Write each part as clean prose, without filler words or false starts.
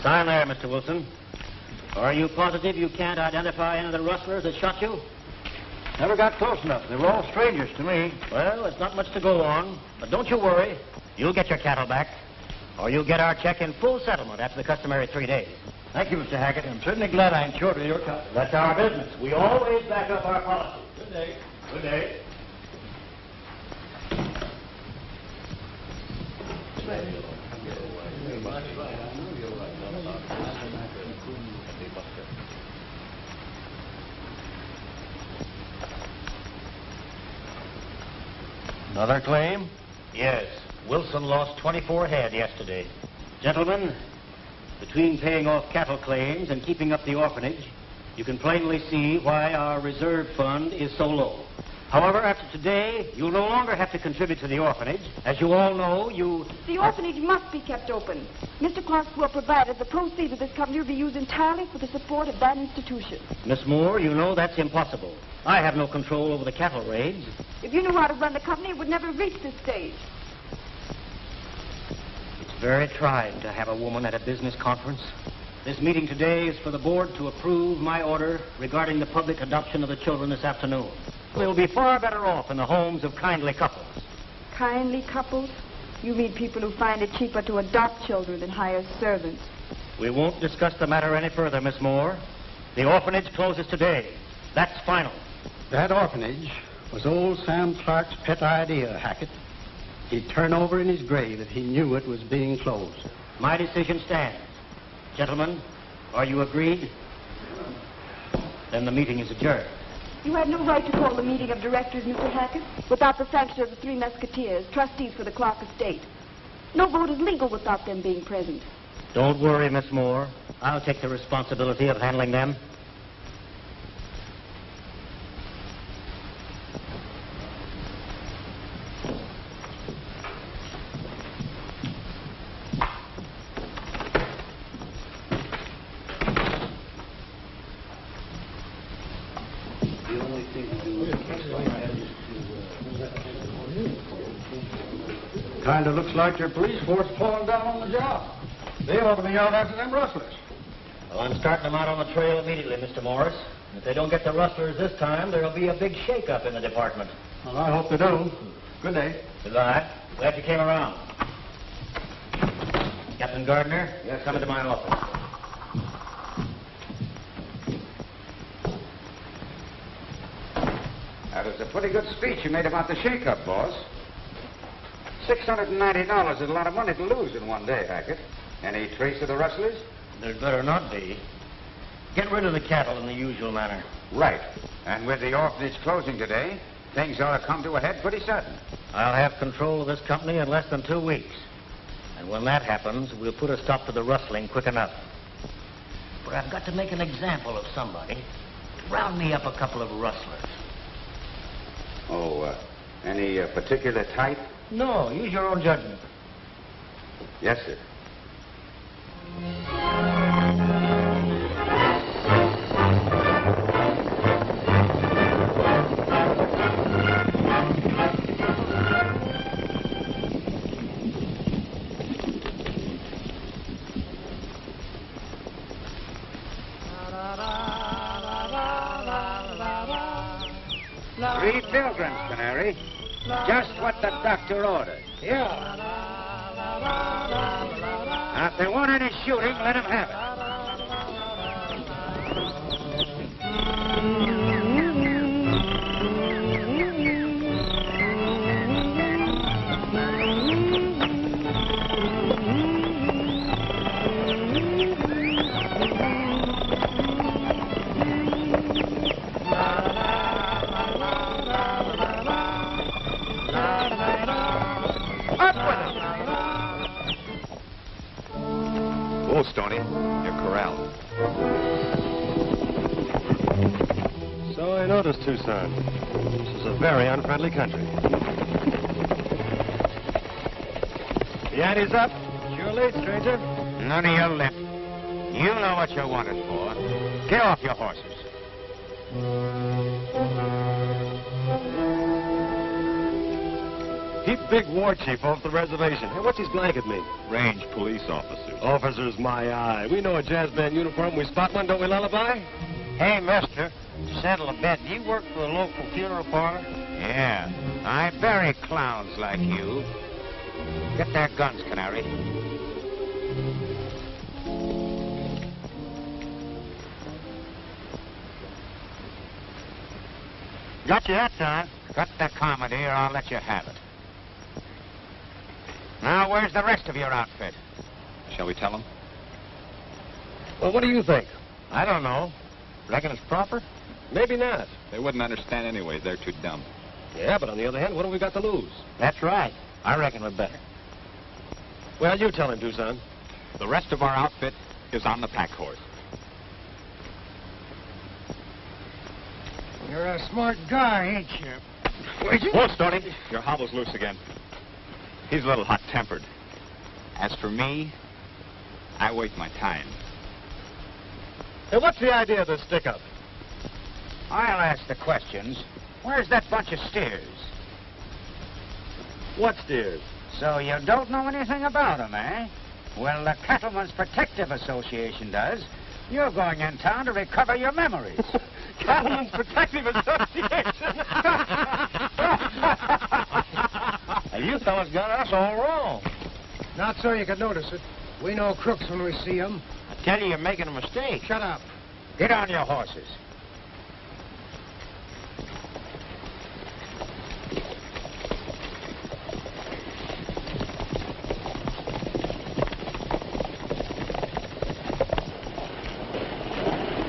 Sign there, Mr. Wilson. Are you positive you can't identify any of the rustlers that shot you? Never got close enough. They were all strangers to me. Well, it's not much to go on, but don't you worry. You'll get your cattle back, or you'll get our check in full settlement after the customary 3 days. Thank you, Mr. Hackett. I'm certainly glad I insured your cattle. That's our business. We always back up our policy. Good day. Good day. Another claim? Yes. Wilson lost 24 head yesterday. Gentlemen, between paying off cattle claims and keeping up the orphanage, you can plainly see why our reserve fund is so low. However, after today, you'll no longer have to contribute to the orphanage. As you all know, The orphanage must be kept open. Mr. Clark will provide that the proceeds of this company will be used entirely for the support of that institution. Miss Moore, you know that's impossible. I have no control over the cattle raids. If you knew how to run the company, it would never reach this stage. It's very trying to have a woman at a business conference. This meeting today is for the board to approve my order regarding the public adoption of the children this afternoon. They'll be far better off in the homes of kindly couples. Kindly couples? You mean people who find it cheaper to adopt children than hire servants. We won't discuss the matter any further, Miss Moore. The orphanage closes today. That's final. That orphanage was old Sam Clark's pet idea, Hackett. He'd turn over in his grave if he knew it was being closed. My decision stands. Gentlemen, are you agreed? Then the meeting is adjourned. You had no right to call the meeting of directors, Mr. Hackett, without the sanction of the Three Mesquiteers, trustees for the Clark estate. No vote is legal without them being present. Don't worry, Miss Moore. I'll take the responsibility of handling them. Kind of looks like your police force pulling down on the job. They ought to be out after them rustlers. Well, I'm starting them out on the trail immediately, Mr. Morris. If they don't get the rustlers this time, there'll be a big shake-up in the department. Well, I hope they do. Good day. Goodbye. Glad you came around. Captain Gardner, yes, come into my office. That was a pretty good speech you made about the shake-up, boss. $690 is a lot of money to lose in one day, Hackett. Any trace of the rustlers? There'd better not be. Get rid of the cattle in the usual manner. Right. And with the orphanage closing today, things ought to come to a head pretty sudden. I'll have control of this company in less than 2 weeks. And when that happens, we'll put a stop to the rustling quick enough. But I've got to make an example of somebody. Round me up a couple of rustlers. Oh, any particular type? No, use your own judgment. Yes, sir. Three pilgrims, Canary. Just what the doctor ordered. Yeah. Now, if they want any shooting, let them have it. Stoney, you're corralled. So I noticed, Tucson. This is a very unfriendly country. The ante's up. Sure late, stranger. None of your lip. You know what you're wanted for. Get off your horses. Keep big war chief off the reservation. Hey, what's his blanket mean? Range police officers. Officers, my eye. We know a jazz band uniform. We spot one, don't we, Lullaby? Hey, mister, to settle a bet, do you work for the local funeral parlor? Yeah. I bury clowns like you. Get their guns, Canary. Got you that time. Cut the comedy or I'll let you have it. Now, where's the rest of your outfit? Shall we tell them? Well, what do you think? I don't know. Reckon it's proper? Maybe not. They wouldn't understand anyway. They're too dumb. Yeah, but on the other hand, what have we got to lose? That's right. I reckon we're better. Well, you tell him, Tucson. The rest of our outfit is on the pack horse. You're a smart guy, ain't you? Whoa, Stoney. Your hobble's loose again. He's a little hot-tempered. As for me, I wait my time. Hey, what's the idea of this stick-up? I'll ask the questions. Where's that bunch of steers? What steers? So you don't know anything about them, eh? Well, the Cattlemen's Protective Association does. You're going in town to recover your memories. Cattlemen's Protective Association. You fellas got us all wrong. Not so you could notice it. We know crooks when we see them. I tell you, you're making a mistake. Shut up. Get on your horses.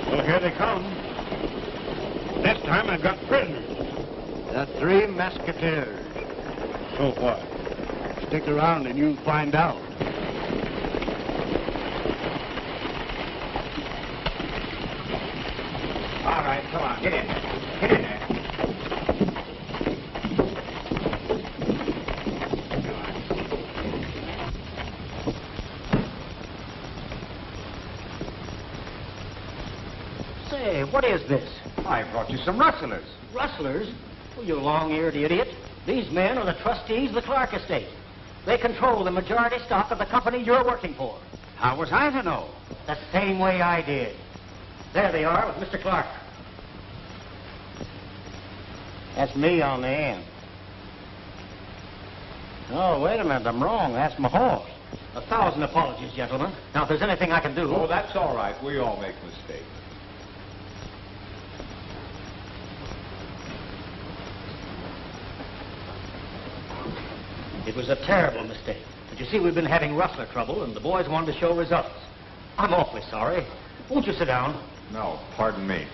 Well, here they come. This time I've got prisoners. The Three Mesquiteers. So far. Stick around and you'll find out. All right, come on, get in. Get in there. Say, what is this? I brought you some rustlers. Rustlers? Oh, you long-eared idiot. These men are the trustees of the Clark estate. They control the majority stock of the company you're working for. How was I to know? The same way I did. There they are with Mr. Clark. That's me on the end. Oh, wait a minute, I'm wrong. That's my horse. 1,000 apologies, gentlemen. Now, if there's anything I can do... Oh, that's all right. We all make mistakes. It was a terrible mistake. But you see, we've been having rustler trouble, and the boys wanted to show results. I'm awfully sorry. Won't you sit down? No, pardon me.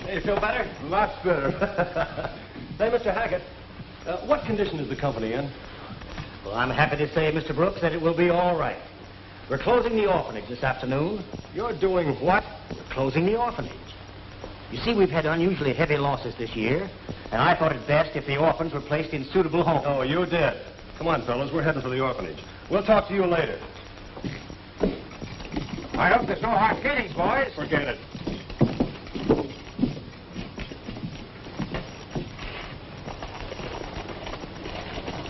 Hey, you feel better? Lots better. Hey, Mr. Hackett, what condition is the company in? Well, I'm happy to say, Mr. Brooks, that it will be all right. We're closing the orphanage this afternoon. You're doing what? We're closing the orphanage. You see, we've had unusually heavy losses this year, and I thought it best if the orphans were placed in suitable homes. Oh, you did. Come on, fellas, we're heading for the orphanage. We'll talk to you later. I hope there's no hard feelings, boys. Forget it.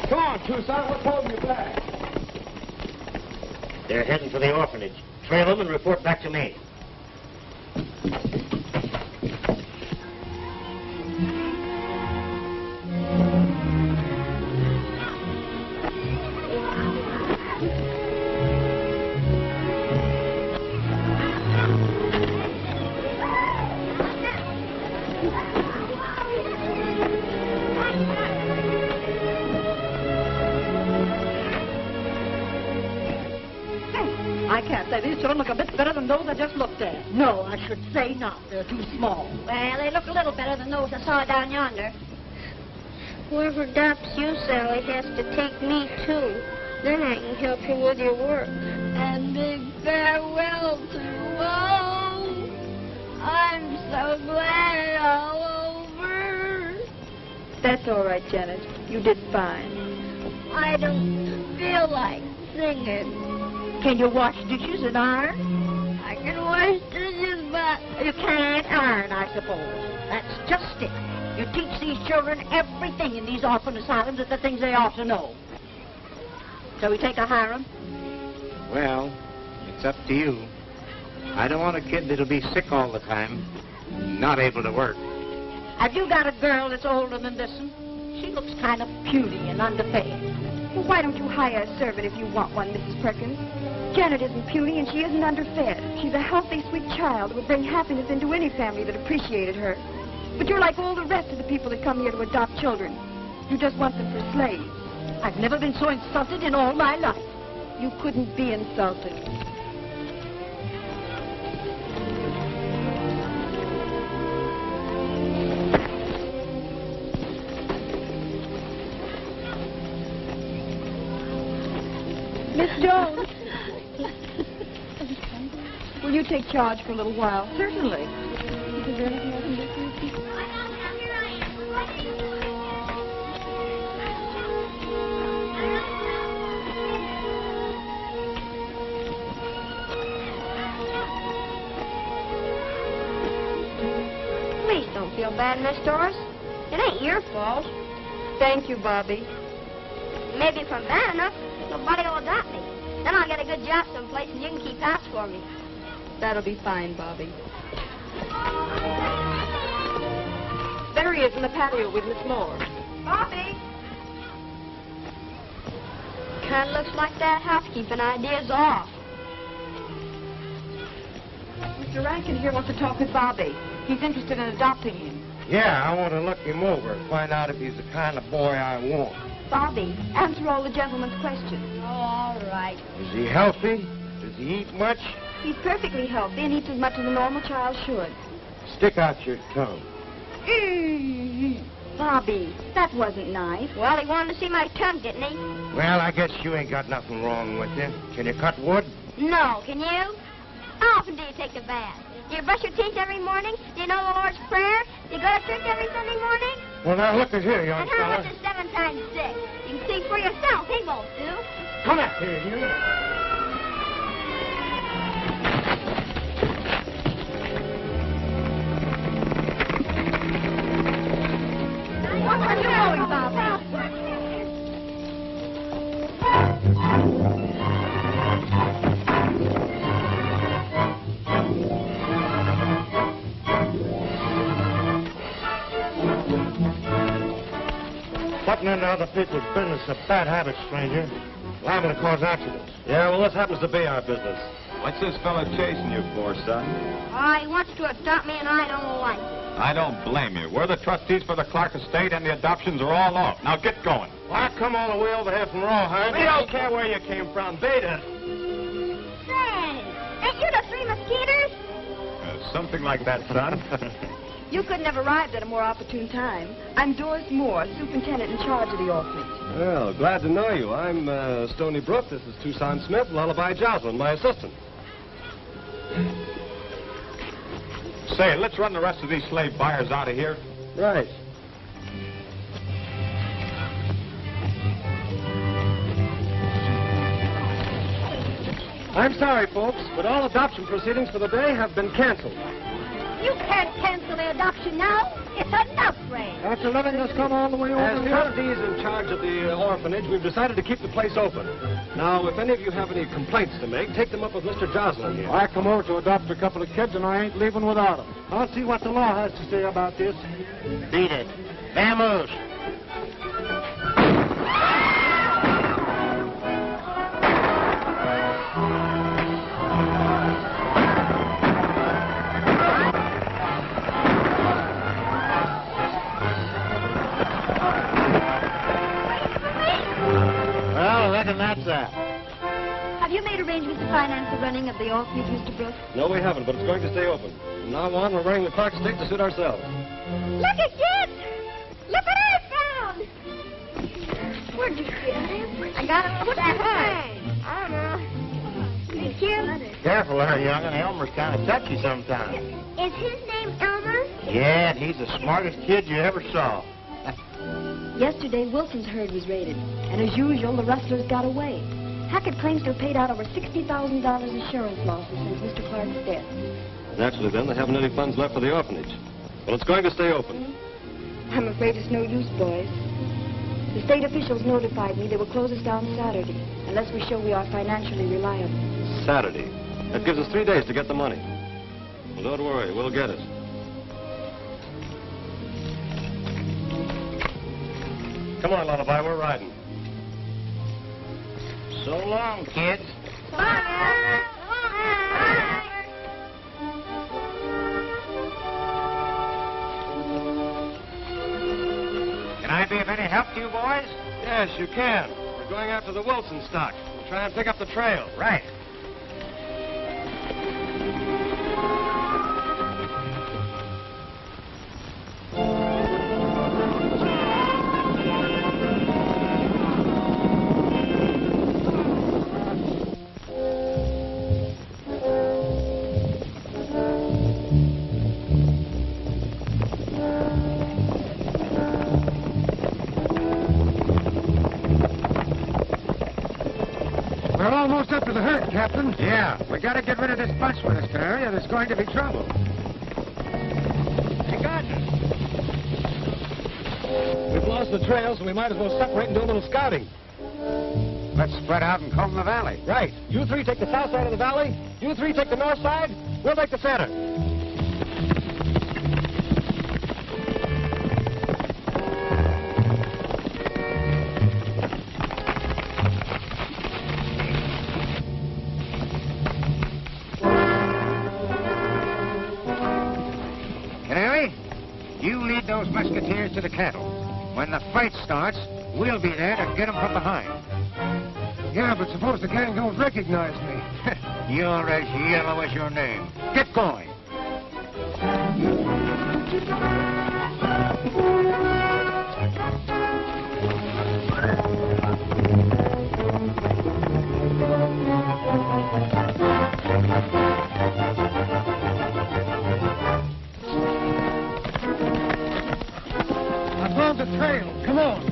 Come on, Tucson. What's holding you back? They're heading for the orphanage. Trail them and report back to me. I can't say these children look a bit better than those I just looked at. No, I should say not. They're too small. Well, they look a little better than those I saw down yonder. Whoever adopts you, Sally, has to take me, too. Then I can help you with your work. And big farewell to all. I'm so glad it's all over. That's all right, Janet. You did fine. I don't feel like singing. Can you wash dishes and iron? I can wash dishes, but You can't iron, I suppose. That's just it. You teach these children everything in these orphan asylums that the things they ought to know. Shall we take a Hiram? Well, it's up to you. I don't want a kid that'll be sick all the time, not able to work. Have you got a girl that's older than this one? She looks kind of puny and underpaid. Well, why don't you hire a servant if you want one, Mrs. Perkins? Janet isn't puny and she isn't underfed. She's a healthy, sweet child who would bring happiness into any family that appreciated her. But you're like all the rest of the people that come here to adopt children. You just want them for slaves. I've never been so insulted in all my life. You couldn't be insulted. Miss Jones. Will you take charge for a little while? Certainly. Is there anything I can do for you? please don't feel bad, Miss Doris. It ain't your fault. Thank you, Bobby. Maybe if I'm bad enough, nobody will adopt me. Then I'll get a good job someplace and you can keep house for me. That'll be fine, Bobby. There he is in the patio with Miss Moore. Bobby! Kind of looks like that housekeeping idea's off. Mr. Rankin here wants to talk with Bobby. He's interested in adopting him. Yeah, I want to look him over and find out if he's the kind of boy I want. Bobby, answer all the gentleman's questions. Oh, all right. Is he healthy? Does he eat much? He's perfectly healthy and eats as much as a normal child should. Stick out your tongue. Bobby, that wasn't nice. Well, he wanted to see my tongue, didn't he? Well, I guess you ain't got nothing wrong with you. Can you cut wood? No, can you? How often do you take a bath? Do you brush your teeth every morning? Do you know the Lord's Prayer? Do you go to church every Sunday morning? Well, now, look at here, young And how much fella. is 7 times 6? You can see for yourself. He won't do. Come back here, you. What are you doing, Bobby? Butting into other people's business is a bad habit, stranger. Liable to cause accidents. Yeah, well, this happens to be our business. What's this fella chasing you for, son? He wants to adopt me, and I don't like it. I don't blame you. We're the trustees for the Clark estate, and the adoptions are all off. Now get going. Well, I come all the way over here from Rawhide. We don't care where you came from. Beat it. Say, ain't you the Three Mesquiteers? Something like that, son. You couldn't have arrived at a more opportune time. I'm Doris Moore, superintendent in charge of the orphanage. Well, glad to know you. I'm Stony Brook. This is Tucson Smith, Lullaby Jocelyn, my assistant. Say, let's run the rest of these slave buyers out of here. Right. I'm sorry, folks, but all adoption proceedings for the day have been canceled. You can't cancel the adoption now. It's enough, Ray. After letting us come all the way over As here. trustees in charge of the orphanage, we've decided to keep the place open. Now, if any of you have any complaints to make, take them up with Mr. Jocelyn here. I come over to adopt a couple of kids, and I ain't leaving without them. I'll see what the law has to say about this. Beat it. Vamoose. Well, I reckon that's that. Have you made arrangements to finance the running of the orphanage, Mr. Brooks? No, we haven't, but it's going to stay open. From now on, we're running the Clark estate to suit ourselves. Look at this. Look what I found. Where'd you get it? I got it from the I don't know. Thank you. Yeah, careful there, young'un. Elmer's kind of touchy sometimes. Is his name Elmer? Yeah, and he's the smartest kid you ever saw. Yesterday, Wilson's herd was raided, and as usual, the rustlers got away. Hackett claims to have paid out over $60,000 insurance losses since Mr. Clark's death. Naturally, then, they haven't any funds left for the orphanage. Well, it's going to stay open. I'm afraid it's no use, boys. The state officials notified me they will close us down Saturday, unless we show we are financially reliable. Saturday. That gives us 3 days to get the money. Well, don't worry, we'll get it. Come on, Lullaby, we're riding. So long, kids. Bye. Can I be of any help to you boys? Yes, you can. We're going after the Wilson stock. We'll try and pick up the trail. Right. We're almost up to the herd, Captain. Yeah, we gotta get rid of this bunch with us, Terry, or there's going to be trouble. Hey, Gardner. We've lost the trail, so we might as well separate and do a little scouting. Let's spread out and comb the valley. Right. You three take the south side of the valley. You three take the north side. We'll take the center. You lead those Mesquiteers to the cattle. When the fight starts, we'll be there to get them from behind. Yeah, but suppose the gang don't recognize me. You're as yellow as your name. Get going. The trail. Come on.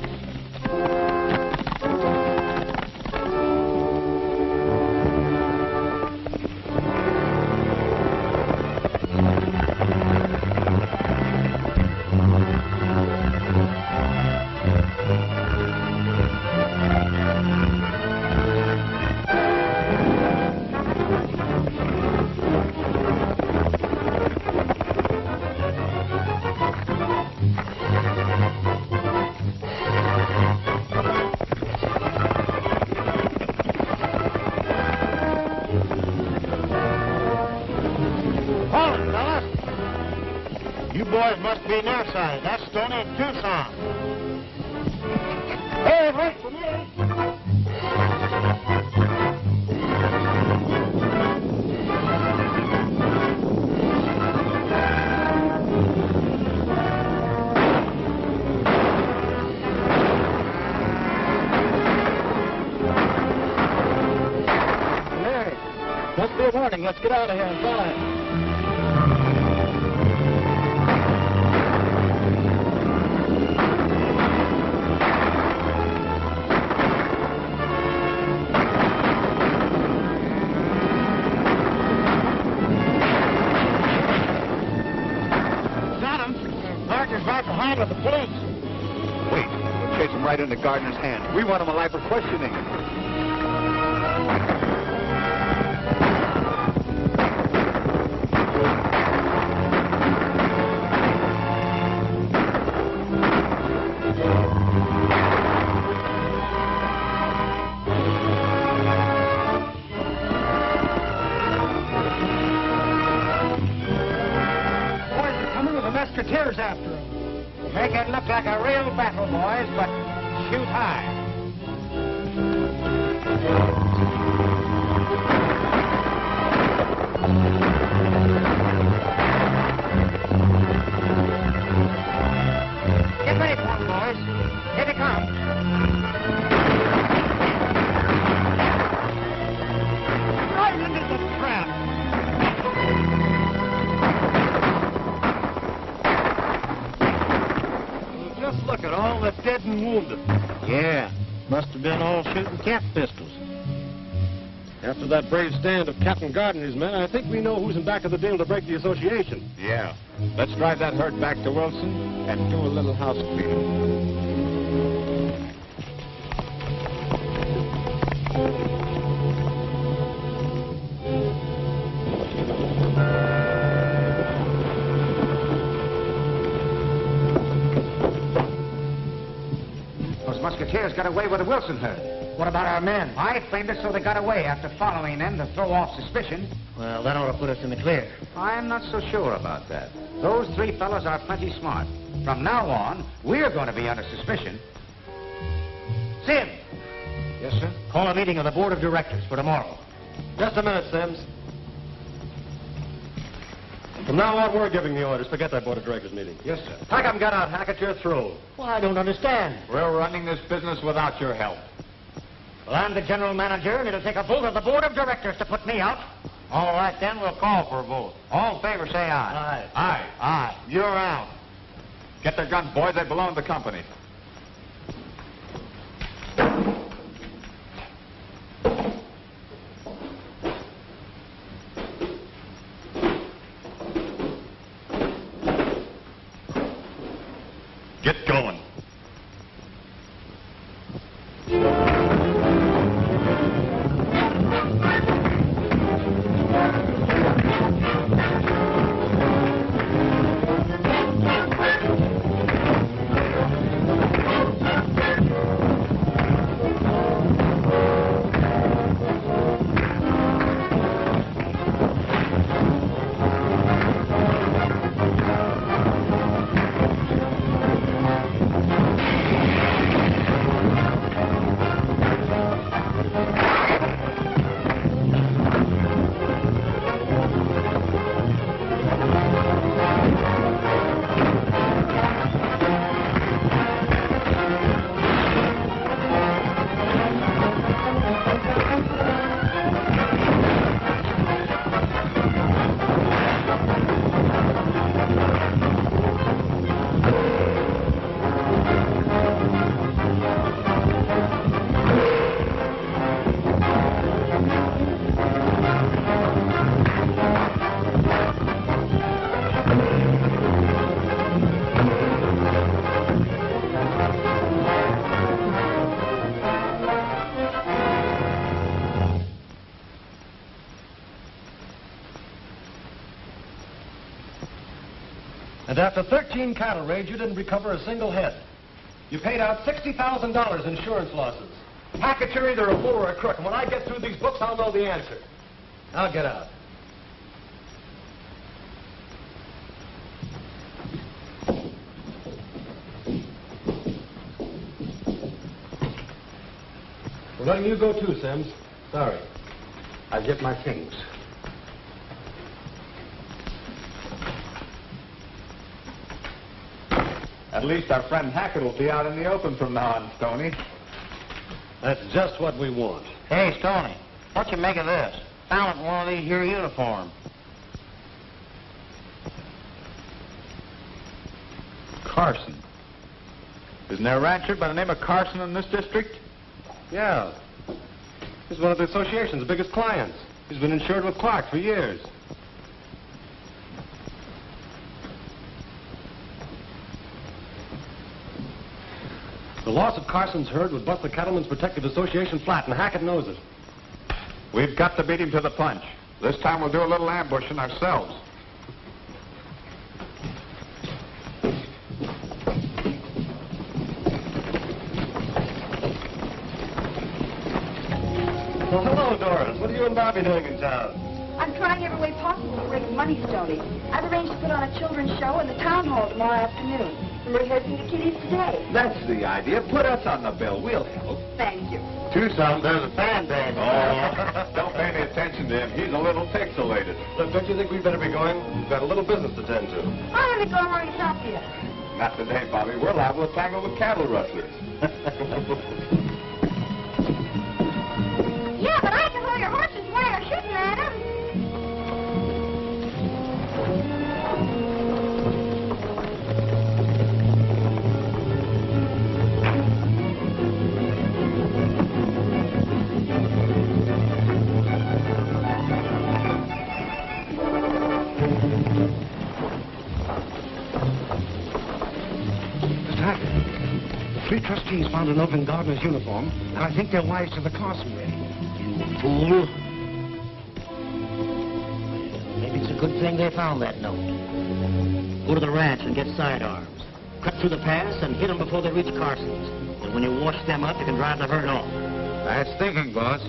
Must be north side. That's Stony and Tucson. Hey, wait for me. Larry, must be a warning. Let's get out of here and fly. With the police. Wait, we'll chase him right into Gardner's hand. We want him alive for questioning. Boys are coming with the Mesquiteers after them. Make it look like a real battle, boys, but shoot high. Get ready for him, boys. Here they come. Right into the trap. All the dead and wounded. Yeah. Must have been all shooting cap pistols. After that brave stand of Captain Guard and his men, I think we know who's in back of the deal to break the association. Yeah. Let's drive that herd back to Wilson and do a little house cleaning. Those Musketeers got away with the Wilson herd. What about our men? I framed it so they got away after following them to throw off suspicion. Well, that ought to put us in the clear. I'm not so sure about that. Those three fellows are plenty smart. From now on, we're going to be under suspicion. Sim! Yes, sir? Call a meeting of the board of directors for tomorrow. Just a minute, Sims. From now on, we're giving the orders. Forget that board of directors meeting. Yes, sir. Pack 'em, get out, Hackett. You're through. Well, I don't understand. We're running this business without your help. Well, I'm the general manager, and it'll take a vote of the board of directors to put me out. All right, then, we'll call for a vote. All in favor, say aye. Aye. Aye. You're out. Get their guns, boys. They belong to the company. Get going. And after 13 cattle raids, you didn't recover a single head. You paid out $60,000 insurance losses. Hackett, you're either a fool or a crook, and when I get through these books, I'll know the answer. Now get out. We're letting you go too, Sims. Sorry. I'll get my things. At least our friend Hackett will be out in the open from now on, Stoney. That's just what we want. Hey, Stoney, what you make of this? Found it in one of these here uniforms. Carson. Isn't there a rancher by the name of Carson in this district? Yeah. He's one of the association's biggest clients. He's been insured with Clark for years. The loss of Carson's herd would bust the Cattlemen's Protective Association flat, and Hackett knows it. We've got to beat him to the punch. This time we'll do a little ambushing ourselves. Well, hello, Doris. What are you and Bobby doing in town? I'm trying every way possible to raise money, Stoney. I've arranged to put on a children's show in the town hall tomorrow afternoon. I'm rehearsing the kiddies today. That's the idea. Put us on the bill. We'll help. Thank you. Tucson, there's a fan band. Oh, don't pay any attention to him. He's a little pixelated. Look, don't you think we'd better be going? We've got a little business to tend to. I'm going to go hurry us up here. Not today, Bobby. We're liable to tangle with cattle rustlers. Yeah, but I can hold your horses while you're shooting at them. 3 trustees found a note in Gardner's uniform, and I think they're wise to the Carson wedding. You fool. Maybe it's a good thing they found that note. Go to the ranch and get sidearms. Cut through the pass and hit them before they reach Carson's. And when you wash them up, you can drive the herd off. That's thinking, boss.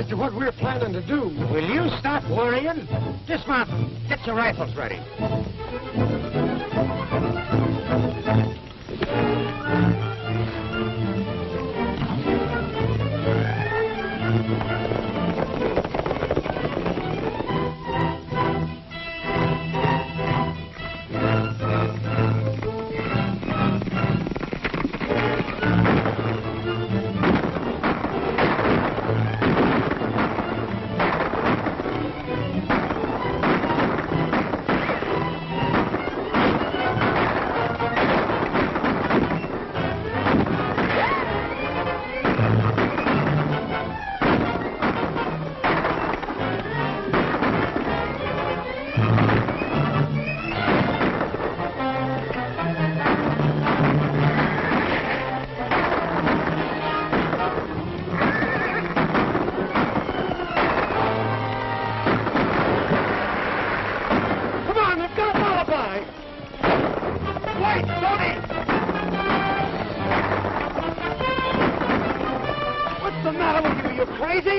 To what we're planning to do. Will you stop worrying? Dismount. Get your rifles ready.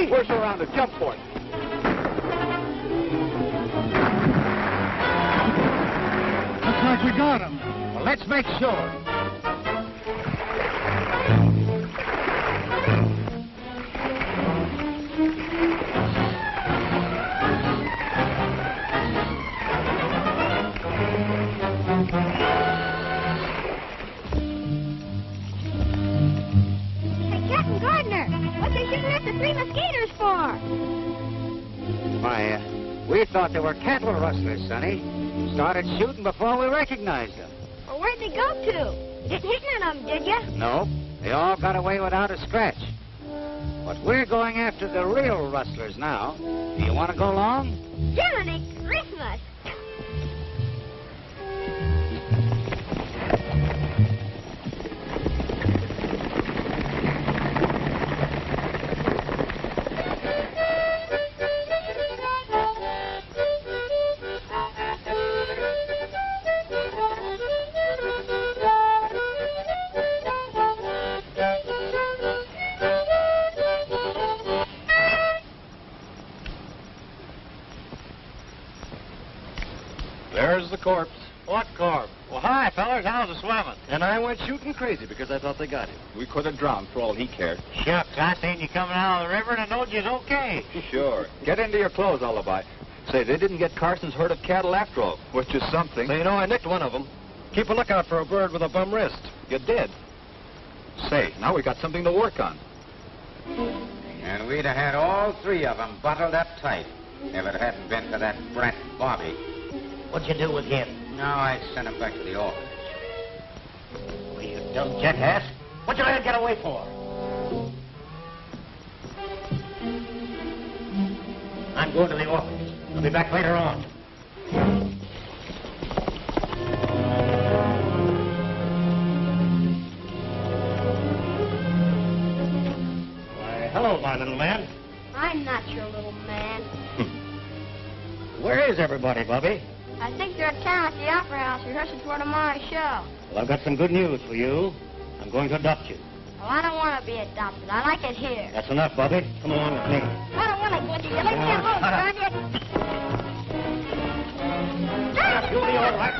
Where's around it? Jump for it. Looks like we got him. Well, let's make sure. Three Mesquiteers for? Why, we thought they were cattle rustlers, Sonny. Started shooting before we recognized them. Well, where'd they go to? You didn't hit none of them, did you? No, they all got away without a scratch. But we're going after the real rustlers now. Do you want to go along? Jiminy Christmas! There's the corpse. What corpse? Well, hi, fellas. How's the swimming? And I went shooting crazy because I thought they got him. We could have drowned for all he cared. Shucks, I seen you coming out of the river and I knowed you was okay. Sure. Get into your clothes, Alibi. Say, they didn't get Carson's herd of cattle after all, which is something. So you know I nicked one of them. Keep a lookout for a bird with a bum wrist. You did. Say, now we got something to work on. And we'd have had all 3 of them bottled up tight if it hadn't been for that brat Bobby. What'd you do with him? Now I sent him back to the orphanage. Oh, you dumb jackass. What'd you let him get away for? I'm going to the orphanage. I'll be back later on. Why, hello, my little man. I'm not your little man. Where is everybody, Bubby? I think they're in town at the Opera House rehearsing for tomorrow's show. Well, I've got some good news for you. I'm going to adopt you. Well, I don't want to be adopted. I like it here. That's enough, Bubby. Come along with me. I don't want to go with you. Let me alone, darn you. You'll be all right.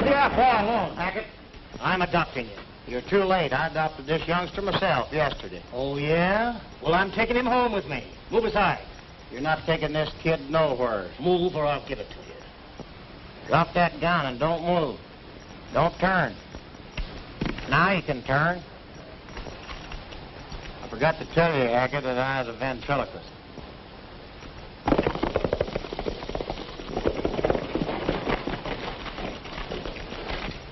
Leave that boy alone, Hackett. I'm adopting you. You're too late. I adopted this youngster myself yesterday. Oh, yeah? Well, I'm taking him home with me. Move aside. You're not taking this kid nowhere. Move or I'll give it to you. Drop that gun and don't move. Don't turn. Now you can turn. I forgot to tell you, Hackett, that I was a ventriloquist.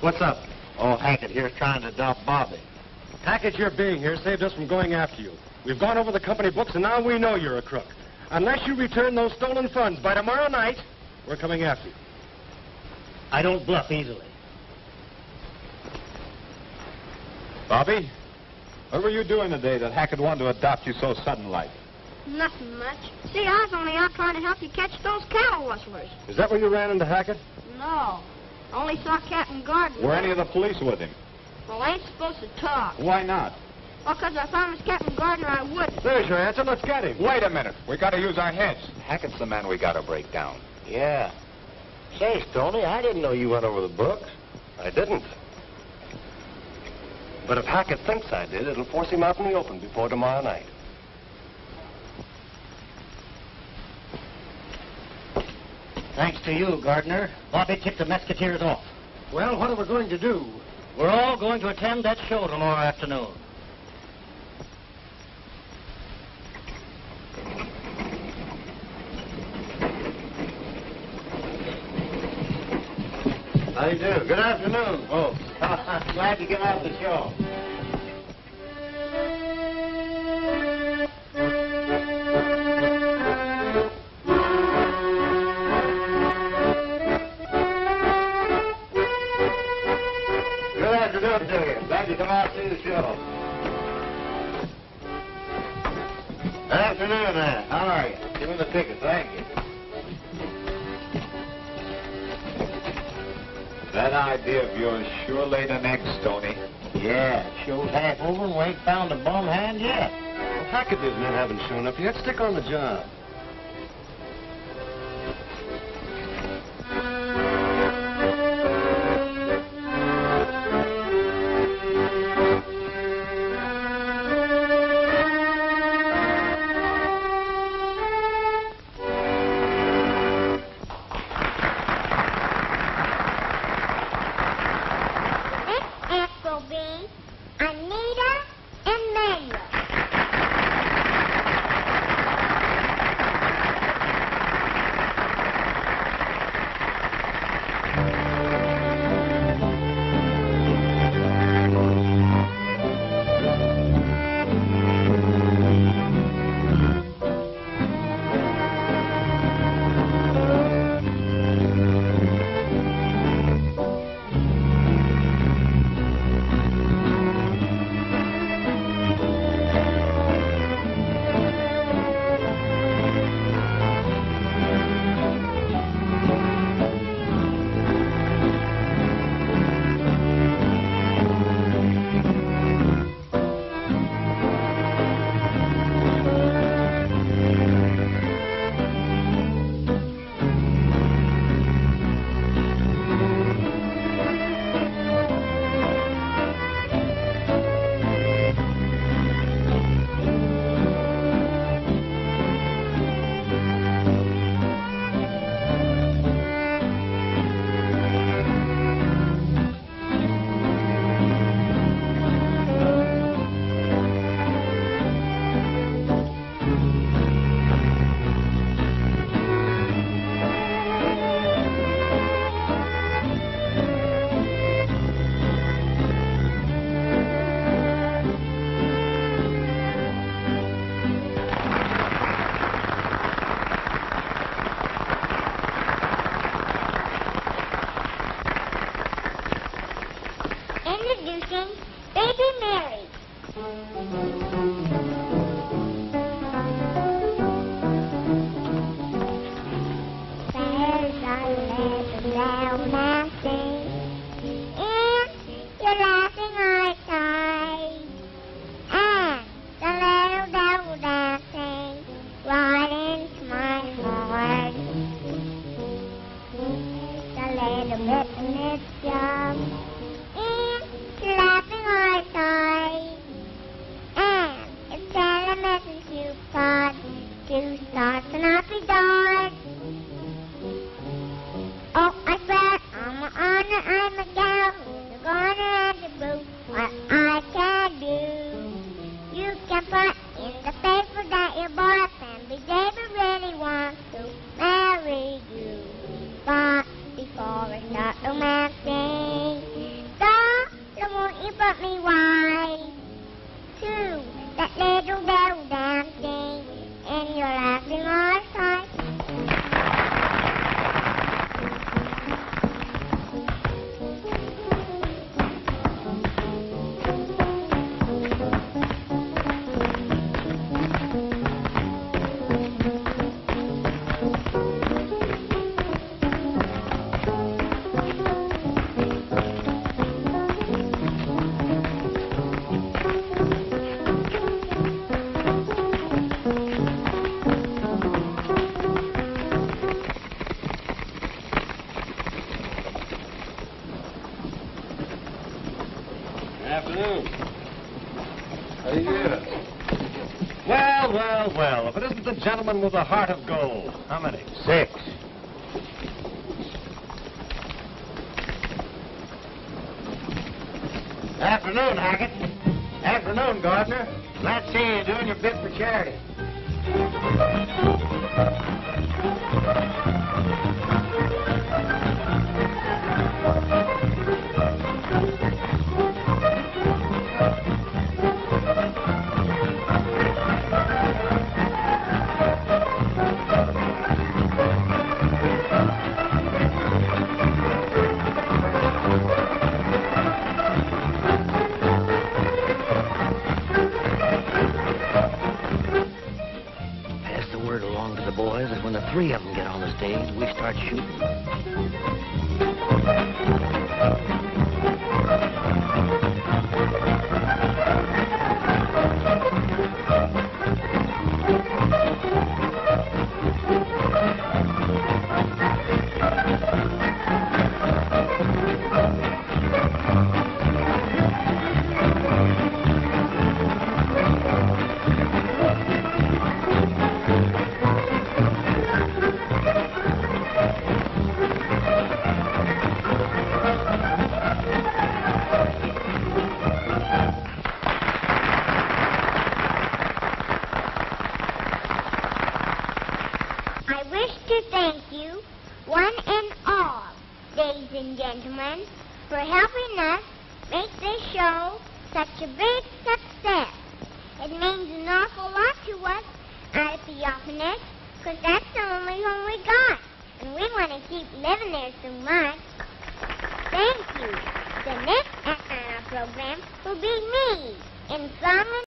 What's up? Oh, Hackett here's trying to adopt Bobby. Hackett, your being here saved us from going after you. We've gone over the company books, and now we know you're a crook. Unless you return those stolen funds by tomorrow night, we're coming after you. I don't bluff easily. Bobby, what were you doing today that Hackett wanted to adopt you so sudden-like? Nothing much. See, I was only out trying to help you catch those cattle rustlers. Is that where you ran into Hackett? No. Only saw Captain Gardner. Were any of the police with him? Well, I ain't supposed to talk. Why not? Well, 'cause I promised Captain Gardner I wouldn't. There's your answer. Let's get him. Wait a minute. We got to use our heads. Hackett's the man we got to break down. Yeah. Say, Stoney, I didn't know you went over the books. I didn't. But if Hackett thinks I did, it'll force him out in the open before tomorrow night. Thanks to you, Gardner, Bobby tipped the Mesquiteers off. Well, what are we going to do? We're all going to attend that show tomorrow afternoon. How do you do? Good afternoon, folks. Glad to get out of the show. Good afternoon to you. Glad you come out to see the show. Good afternoon, man. How are you? Give me the ticket. Thank you. That idea of yours sure laid an egg, Stoney. Yeah, show's half over and we ain't found a bum hand yet. Well, Hackett and men haven't shown up yet. Stick on the job. 2 stars and off we dart. Oh, I swear, I'm an honor, I'm a gal, in the corner and the blue, what I can do. You can put in the paper that your boyfriend, Big David, really wants to marry you. But before I start romancing, darling, won't you put me wise to that little devil dancing in your laughing eyes? Afternoon. How do you do? Well, well, well. If it isn't the gentleman with the heart of gold. How many? 6. Afternoon, Hackett. Afternoon, Gardner. Glad to see you doing your bit for charity. Boys, that when the 3 of them get on the stage, we start shooting. Gentlemen, for helping us make this show such a big success. It means an awful lot to us out at the orphanage, because that's the only home we got, and we want to keep living there so much. Thank you. The next act on our program will be me in song